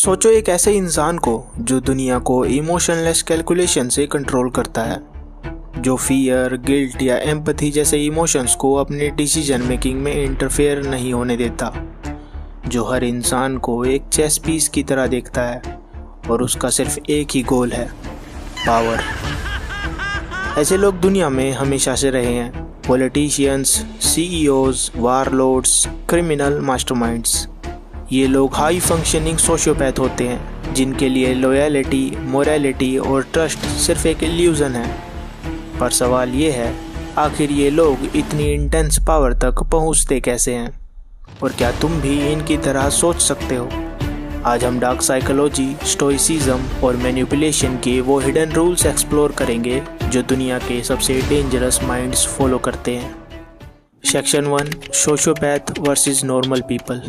सोचो एक ऐसे इंसान को जो दुनिया को इमोशनलेस कैलकुलेशन से कंट्रोल करता है, जो फियर, गिल्ट या एम्पैथी जैसे इमोशंस को अपने डिसीजन मेकिंग में इंटरफेयर नहीं होने देता, जो हर इंसान को एक चेस पीस की तरह देखता है और उसका सिर्फ एक ही गोल है, पावर। ऐसे लोग दुनिया में हमेशा से रहे हैं। Politicians, CEOs, warlords, criminal masterminds. ये लोग हाई फंक्शनिंग सोशियोपैथ होते हैं जिनके लिए लॉयल्टी, मोरालिटी और ट्रस्ट सिर्फ एक इल्यूजन है। पर सवाल ये है, आखिर ये लोग इतनी इंटेंस पावर तक पहुंचते कैसे हैं? और क्या तुम भी इनकी तरह सोच सकते हो? आज हम डार्क साइकोलॉजी, स्टोइसिज्म और मैनिपुलेशन के वो हिडन रूल्स एक्सप्लोर करेंगे जो दुनिया के सबसे डेंजरस माइंड्स फॉलो करते हैं। Section 1, sociopath versus normal people.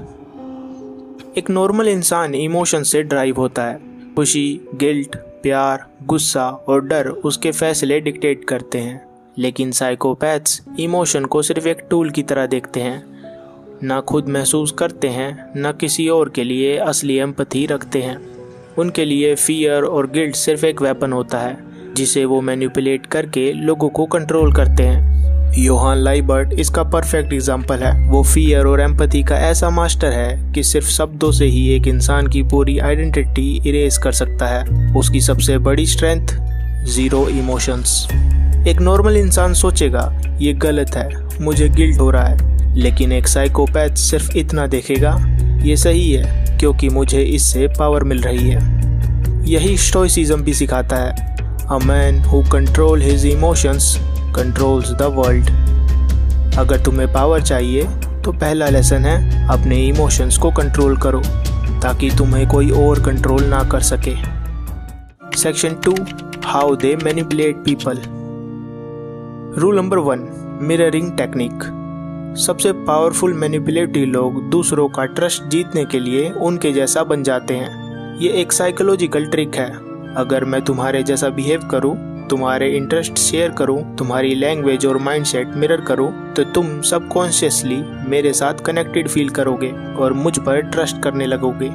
एक नॉर्मल इंसान इमोशन से ड्राइव होता है। खुशी, गिल्ट, प्यार, गुस्सा और डर उसके फैसले डिक्टेट करते हैं। लेकिन साइकोपैथ्स इमोशन को सिर्फ एक टूल की तरह देखते हैं, ना खुद महसूस करते हैं, ना किसी और के लिए असली एम्पैथी रखते हैं। उनके लिए फियर और गिल्ट सिर्फ एक वेपन होता है जिसे वो मैनिपुलेट करके लोगों को कंट्रोल करते हैं। योहान लाइबर्ट इसका परफेक्ट एग्जाम्पल है। वो फियर और एम्पैथी का ऐसा मास्टर है कि सिर्फ शब्दों से ही एक इंसान की पूरी आइडेंटिटी इरेज कर सकता है। उसकी सबसे बड़ी स्ट्रेंथ, जीरो इमोशंस। एक नॉर्मल इंसान सोचेगा ये गलत है, मुझे गिल्ट हो रहा है, लेकिन एक साइकोपैथ सिर्फ इतना देखेगा, ये सही है क्योंकि मुझे इससे पावर मिल रही है। यही स्टोइसिज्म भी सिखाता है। A man who control his emotions controls the world. अगर तुम्हें पावर चाहिए तो पहला लेसन है अपने इमोशंस को कंट्रोल करो ताकि तुम्हें कोई और कंट्रोल ना कर सके। Section 2, how they manipulate people. Rule number 1, mirroring technique. सबसे पावरफुल मैनिपुलेटिव लोग दूसरों का ट्रस्ट जीतने के लिए उनके जैसा बन जाते हैं। ये एक साइकोलॉजिकल ट्रिक है। अगर मैं तुम्हारे जैसा बिहेव करूं, तुम्हारे इंटरेस्ट शेयर करूं, तुम्हारी लैंग्वेज और माइंडसेट मिरर करूं, तो तुम सबकॉन्शियसली मेरे साथ कनेक्टेड फील करोगे और मुझ पर ट्रस्ट करने लगोगे।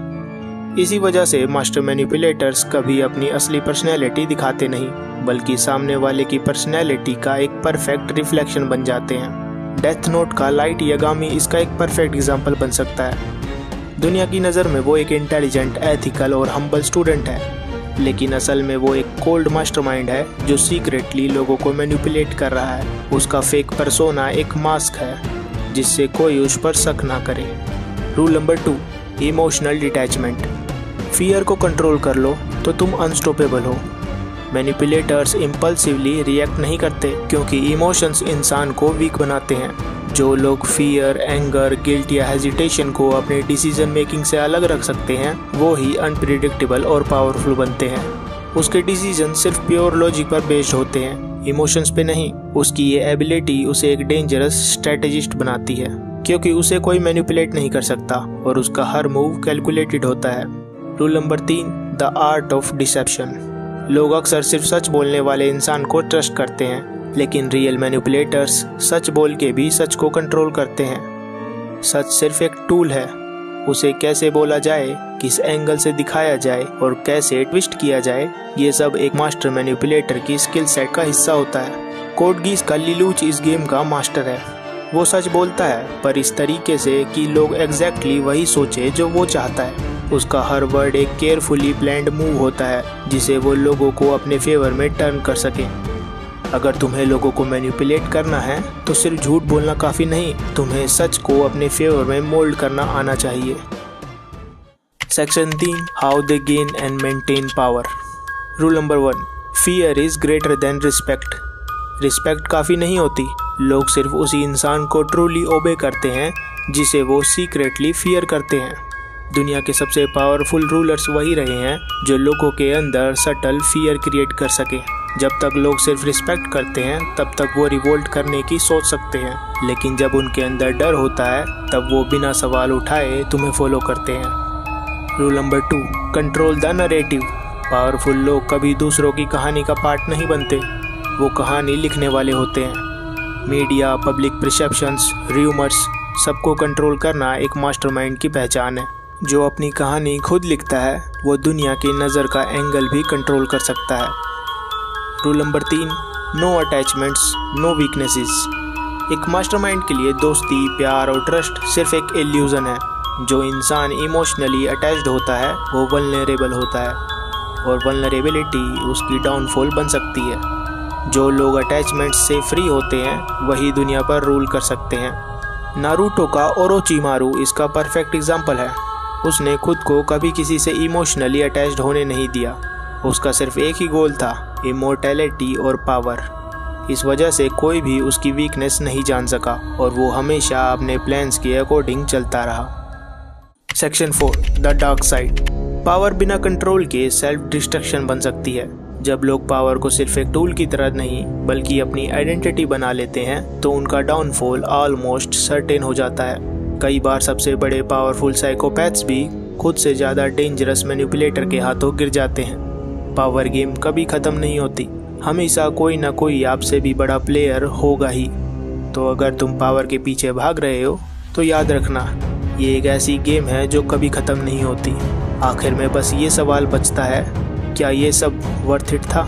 इसी वजह से मास्टर मैनिपुलेटर्स कभी अपनी असली पर्सनैलिटी दिखाते नहीं, बल्कि सामने वाले की पर्सनैलिटी का एक परफेक्ट रिफ्लेक्शन बन जाते हैं। डेथ नोट का लाइट यागामी इसका एक परफेक्ट एग्जाम्पल बन सकता है। दुनिया की नज़र में वो एक इंटेलिजेंट, एथिकल और हम्बल स्टूडेंट है, लेकिन असल में वो एक कोल्ड मास्टरमाइंड है जो सीक्रेटली लोगों को मैनिपुलेट कर रहा है। उसका फेक पर्सोना एक मास्क है जिससे कोई उस पर शक ना करे। Rule number 2, emotional detachment. Fear को कंट्रोल कर लो तो तुम अनस्टॉपेबल हो। मैनिपुलेटर्स इम्पल्सिवली रिएक्ट नहीं करते क्योंकि इमोशंस इंसान को वीक बनाते हैं। जो लोग फियर, एंगर, गिल्ट या हेजिटेशन को अपने डिसीजन मेकिंग से अलग रख सकते हैं, वो ही अनप्रिडिक्टेबल और पावरफुल बनते हैं। उसके डिसीजन सिर्फ प्योर लॉजिक पर बेस्ड होते हैं, इमोशंस पे नहीं। उसकी ये एबिलिटी उसे एक डेंजरस स्ट्रेटेजिस्ट बनाती है क्योंकि उसे कोई मैनिपुलेट नहीं कर सकता और उसका हर मूव कैलकुलेटेड होता है। Rule number 3, the art of deception. लोग अक्सर सिर्फ सच बोलने वाले इंसान को ट्रस्ट करते हैं, लेकिन रियल मैनिपुलेटर्स सच बोल के भी सच को कंट्रोल करते हैं। सच सिर्फ एक टूल है। उसे कैसे बोला जाए, किस एंगल से दिखाया जाए और कैसे ट्विस्ट किया जाए, ये सब एक मास्टर मैनिपुलेटर की स्किल सेट का हिस्सा होता है। कोड गीस का लीलूच इस गेम का मास्टर है। वो सच बोलता है पर इस तरीके से कि लोग एग्जैक्टली वही सोचे जो वो चाहता है। उसका हर वर्ड एक केयरफुली प्लान्ड मूव होता है जिसे वो लोगों को अपने फेवर में टर्न कर सके। अगर तुम्हें लोगों को मैनिपुलेट करना है तो सिर्फ झूठ बोलना काफ़ी नहीं, तुम्हें सच को अपने फेवर में मोल्ड करना आना चाहिए। Section 3, how they gain and maintain power. Rule number 1, fear is greater than respect. Respect काफ़ी नहीं होती। लोग सिर्फ उसी इंसान को ट्रूली ओबे करते हैं जिसे वो सीक्रेटली फियर करते हैं। दुनिया के सबसे पावरफुल रूलर्स वही रहे हैं जो लोगों के अंदर सटल फियर क्रिएट कर सके। जब तक लोग सिर्फ रिस्पेक्ट करते हैं तब तक वो रिवोल्ट करने की सोच सकते हैं, लेकिन जब उनके अंदर डर होता है तब वो बिना सवाल उठाए तुम्हें फॉलो करते हैं। Rule number 2, control the narrative. Powerful लोग कभी दूसरों की कहानी का पार्ट नहीं बनते, वो कहानी लिखने वाले होते हैं। मीडिया, पब्लिक परसेप्शंस, र्यूमर्स, सबको कंट्रोल करना एक मास्टरमाइंड की पहचान है। जो अपनी कहानी खुद लिखता है वो दुनिया की नज़र का एंगल भी कंट्रोल कर सकता है। Rule number 3, no attachments, no weaknesses. एक मास्टरमाइंड के लिए दोस्ती, प्यार और ट्रस्ट सिर्फ एक इल्यूजन है। जो इंसान इमोशनली अटैच्ड होता है वो वल्नरेबल होता है, और वल्नरेबिलिटी उसकी डाउनफॉल बन सकती है। जो लोग अटैचमेंट से फ्री होते हैं वही दुनिया पर रूल कर सकते हैं। नारुतो का ओरोचिमारू इसका परफेक्ट एग्जाम्पल है। उसने खुद को कभी किसी से इमोशनली अटैच्ड होने नहीं दिया। उसका सिर्फ एक ही गोल था, इमोर्टैलिटी और पावर। इस वजह से कोई भी उसकी वीकनेस नहीं जान सका और वो हमेशा अपने प्लान्स के अकॉर्डिंग चलता रहा। Section 4, the dark side. Power बिना कंट्रोल के सेल्फ डिस्ट्रक्शन बन सकती है। जब लोग पावर को सिर्फ एक टूल की तरह नहीं बल्कि अपनी आइडेंटिटी बना लेते हैं तो उनका डाउनफॉल ऑलमोस्ट सर्टेन हो जाता है। कई बार सबसे बड़े पावरफुल साइकोपैथ्स भी खुद से ज़्यादा डेंजरस मैनिपुलेटर के हाथों गिर जाते हैं। पावर गेम कभी ख़त्म नहीं होती, हमेशा कोई ना कोई आपसे भी बड़ा प्लेयर होगा ही। तो अगर तुम पावर के पीछे भाग रहे हो तो याद रखना, ये एक ऐसी गेम है जो कभी ख़त्म नहीं होती। आखिर में बस ये सवाल बचता है, क्या ये सब वर्थ इट था?